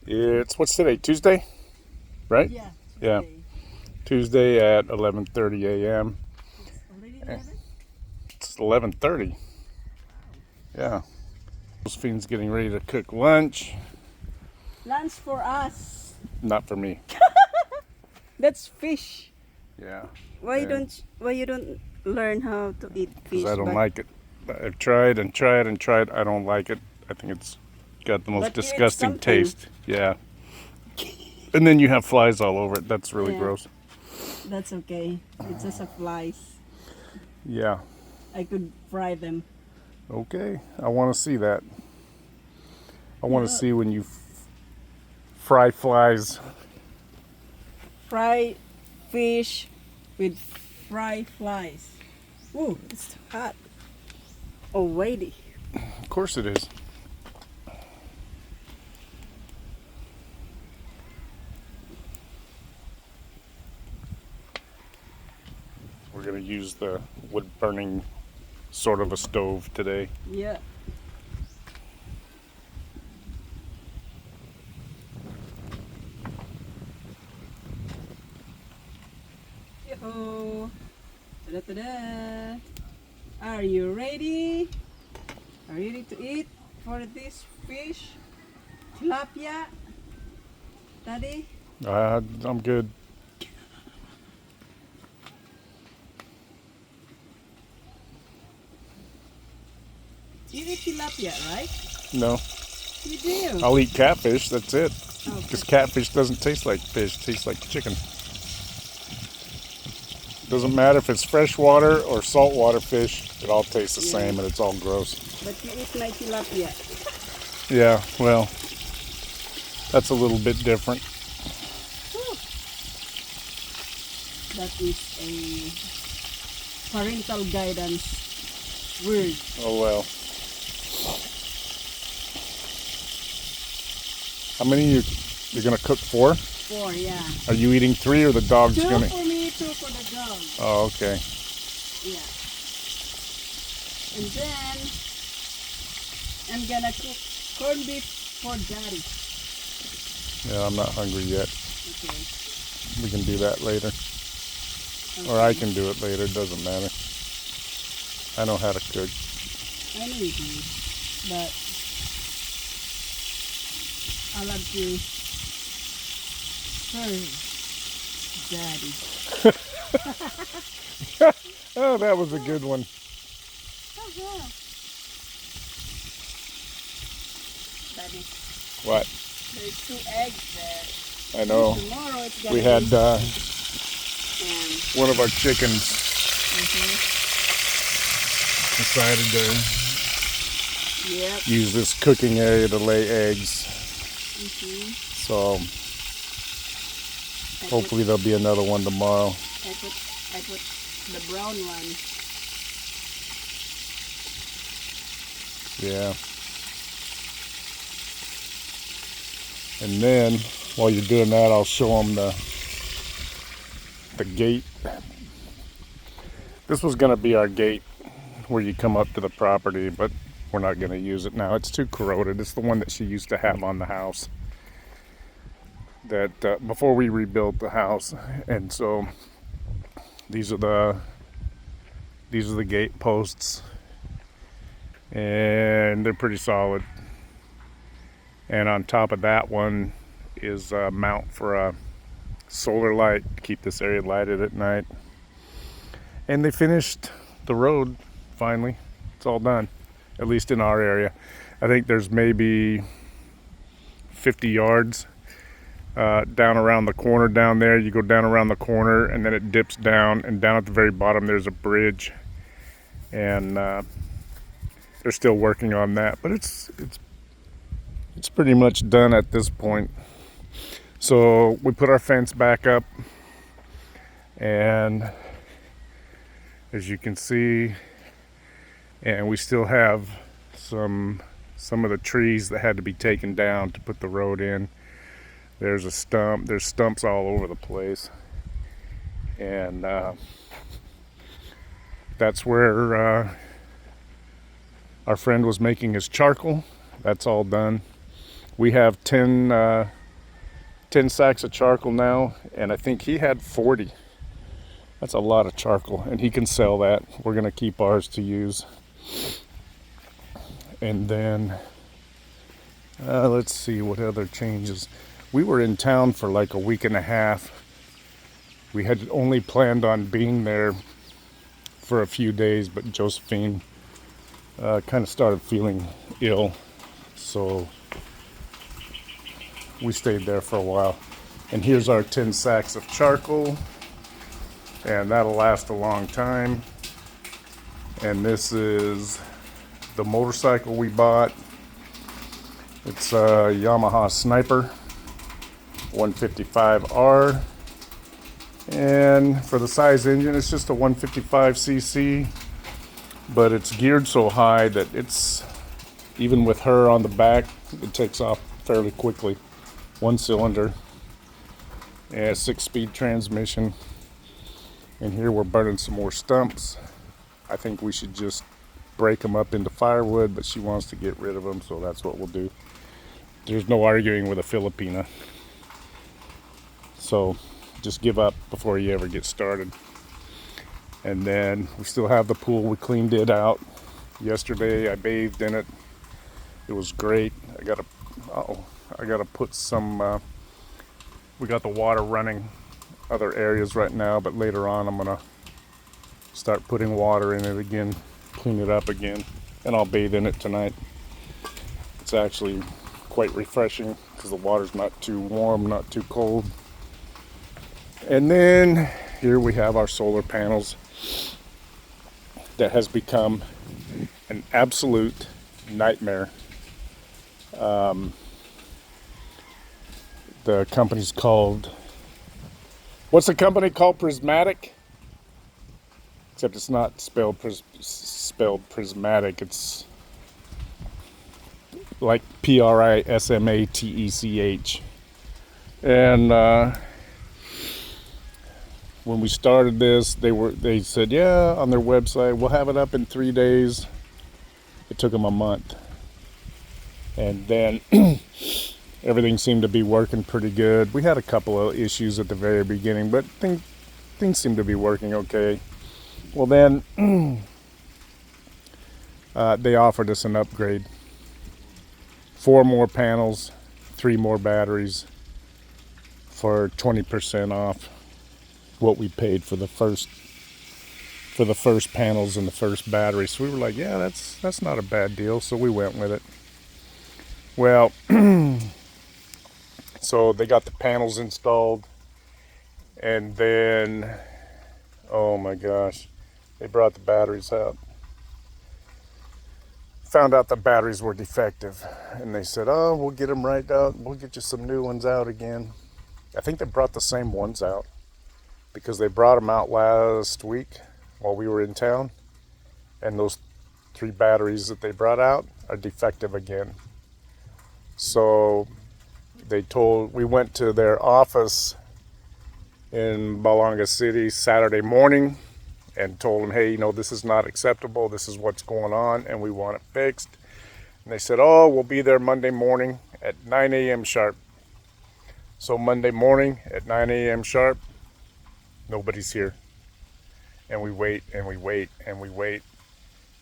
It's what's today? Tuesday, right? Yeah, Yeah, Tuesday. Tuesday at 11:30 a.m. It's already 11? It's 11:30. Wow. Yeah. Josephine's getting ready to cook lunch. Lunch for us. Not for me. That's fish. Yeah. Why you don't learn how to eat Because I fish? don't like it. I've tried and tried and tried. I don't like it. I think it's got the most But you eat disgusting something. taste. Yeah. And then you have flies all over it. That's really Yeah, gross. that's okay. It's just a flies. Yeah. I could fry them. Okay. I want to see that. I want to Yeah. see when you fry flies. Fry fish with fry flies. Ooh, it's hot. Oh, weighty. Of course it is. We're going to use the wood burning sort of a stove today. Yeah. Yo. Ta-da-ta-da. Are you ready? Are you ready to eat for this fish? Tilapia? Daddy? I'm good. You eat tilapia, right? No, You do. I'll eat catfish. That's it. Okay. Because catfish doesn't taste like fish. It tastes like chicken. Doesn't matter if it's freshwater or saltwater fish. It all tastes the Yeah. same, and it's all gross. But you eat my tilapia. Yeah, well, that's a little bit different. Whew. That is a parental guidance word. Oh well. How many you're gonna cook for? 4, yeah. Are you eating 3 or the dog's 2 gonna? for me, 2 for the dog. Oh, okay. Yeah. And then I'm gonna cook corned beef for daddy. Yeah, I'm not hungry yet. Okay. We can do that later, Okay. or I can do it later. It doesn't matter. I know how to cook. I know you do, but I love to serve daddy. Oh, that was a good one. Uh-huh. Daddy, What? there's 2 eggs there. I know. Tomorrow it's gonna We had be one of our chickens decided to yep. use this cooking area to lay eggs. So I hopefully there'll be another one tomorrow. I put the brown one. Yeah. And then while you're doing that, I'll show them the gate. This was going to be our gate where you come up to the property, but we're not going to use it now. It's too corroded. It's the one that she used to have on the house that before we rebuilt the house. And so these are the gate posts, and they're pretty solid. And on top of that one is a mount for a solar light to keep this area lighted at night. And they finished the road finally. It's all done, at least in our area. I think there's maybe 50 yards down around the corner down there. You go down around the corner and then it dips down, and down at the very bottom there's a bridge, and they're still working on that, but it's pretty much done at this point. So we put our fence back up, and as you can see, and we still have some of the trees that had to be taken down to put the road in. There's a stump. There's stumps all over the place, and that's where our friend was making his charcoal. That's all done. We have 10 sacks of charcoal now, and I think he had 40. That's a lot of charcoal, and he can sell that. We're going to keep ours to use. And then, let's see what other changes. We were in town for like a week and a half. We had only planned on being there for a few days, but Josephine kind of started feeling ill, so we stayed there for a while. And here's our 10 sacks of charcoal, and that'll last a long time. And this is the motorcycle we bought. It's a Yamaha Sniper 155R, and for the size engine it's just a 155cc, but it's geared so high that it's, even with her on the back, it takes off fairly quickly. One cylinder and a 6-speed transmission. And here we're burning some more stumps. I think we should just break them up into firewood, but she wants to get rid of them, so that's what we'll do. There's no arguing with a Filipina, so just give up before you ever get started. And then we still have the pool. We cleaned it out yesterday. I bathed in it. It was great. I gotta put some, we got the water running other areas right now, but later on I'm gonna start putting water in it again, clean it up again, and I'll bathe in it tonight. It's actually quite refreshing because the water's not too warm, not too cold. And then here we have our solar panels that has become an absolute nightmare. The company's called, what's the company called? Prismatic? Except it's not spelled prismatic. It's like Prismatech. And when we started this, they said, yeah, on their website, we'll have it up in 3 days. It took them a month. And then everything seemed to be working pretty good. We had a couple of issues at the very beginning, but things seemed to be working okay. Well, then they offered us an upgrade. 4 more panels, 3 more batteries for 20% off what we paid for the first panels and the first battery. So we were like, yeah, that's not a bad deal. So we went with it. Well, so they got the panels installed, and then, oh my gosh, they brought the batteries out. Found out the batteries were defective, and they said, oh, we'll get them right out. We'll get you some new ones out again. I think they brought the same ones out because they brought them out last week while we were in town, and those 3 batteries that they brought out are defective again. So we went to their office in Balanga City Saturday morning and told them, hey, this is not acceptable. This is what's going on, and we want it fixed. And they said, oh, we'll be there Monday morning at 9 a.m. sharp. So Monday morning at 9 a.m. sharp, nobody's here. And we wait, and we wait, and we wait,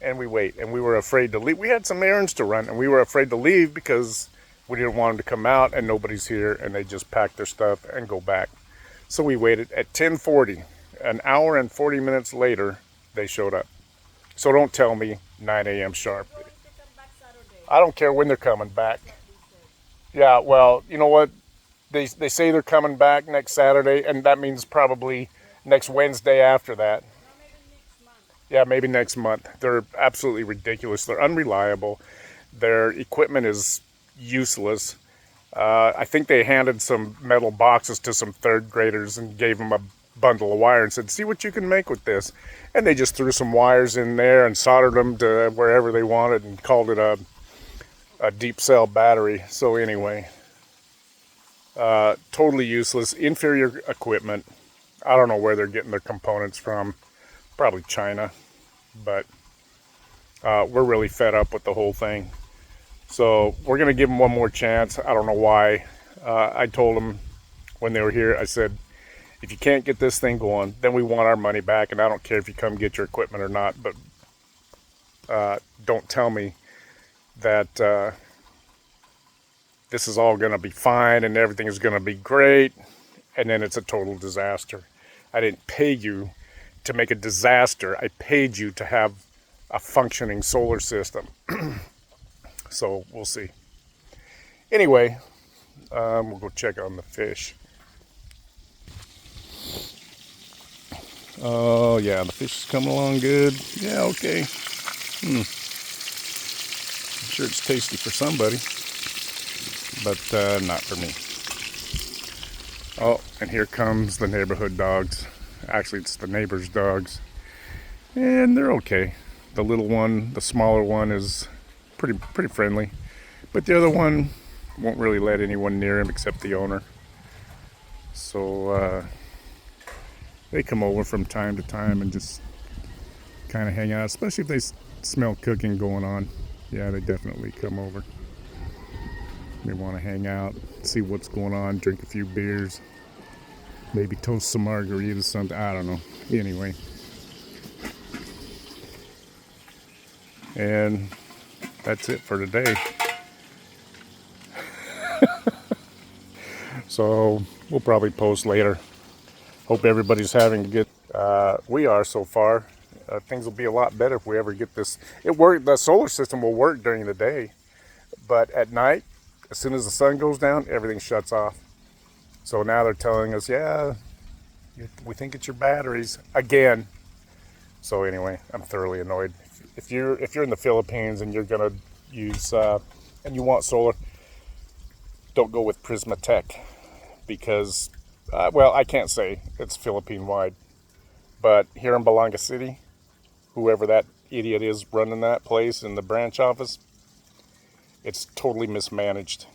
and we wait. And we were afraid to leave. We had some errands to run, and we were afraid to leave because we didn't want them to come out, and nobody's here, and they just pack their stuff and go back. So we waited. At 10:40, an hour and 40 minutes later, they showed up. So don't tell me 9 a.m. sharp. I don't care when they're coming back. Yeah, well, you know what? They say they're coming back next Saturday, and that means probably next Wednesday after that. Yeah, maybe next month. They're absolutely ridiculous. They're unreliable. Their equipment is useless. I think they handed some metal boxes to some 3rd graders and gave them a bundle of wire and said, see what you can make with this. And they just threw some wires in there and soldered them to wherever they wanted and called it a deep cell battery. So anyway, totally useless, inferior equipment. I don't know where they're getting their components from. Probably China. But we're really fed up with the whole thing. So we're going to give them one more chance. I don't know why. I told them when they were here, I said, if you can't get this thing going, then we want our money back. And I don't care if you come get your equipment or not, but don't tell me that this is all going to be fine and everything is going to be great, and then it's a total disaster. I didn't pay you to make a disaster. I paid you to have a functioning solar system. So we'll see. Anyway, we'll go check on the fish. Oh yeah, the fish is coming along good. Yeah, okay. I'm sure it's tasty for somebody, but not for me. Oh, and here comes the neighborhood dogs. Actually, it's the neighbor's dogs, and they're okay. The little one, the smaller one, is pretty friendly, but the other one won't really let anyone near him except the owner. So they come over from time to time and just kind of hang out, especially if they smell cooking going on. Yeah, they definitely come over. They want to hang out, see what's going on, drink a few beers, maybe toast some margaritas, something. I don't know. Anyway. And that's it for today. So we'll probably post later. Hope everybody's having a good. We are so far. Things will be a lot better if we ever get this. It work. The solar system will work during the day, but at night, as soon as the sun goes down, everything shuts off. So now they're telling us, yeah, we think it's your batteries again. So anyway, I'm thoroughly annoyed. If you're in the Philippines and you're gonna use and you want solar, don't go with Prismatech, because well, I can't say it's Philippine wide, but here in Balanga City, whoever that idiot is running that place in the branch office, it's totally mismanaged.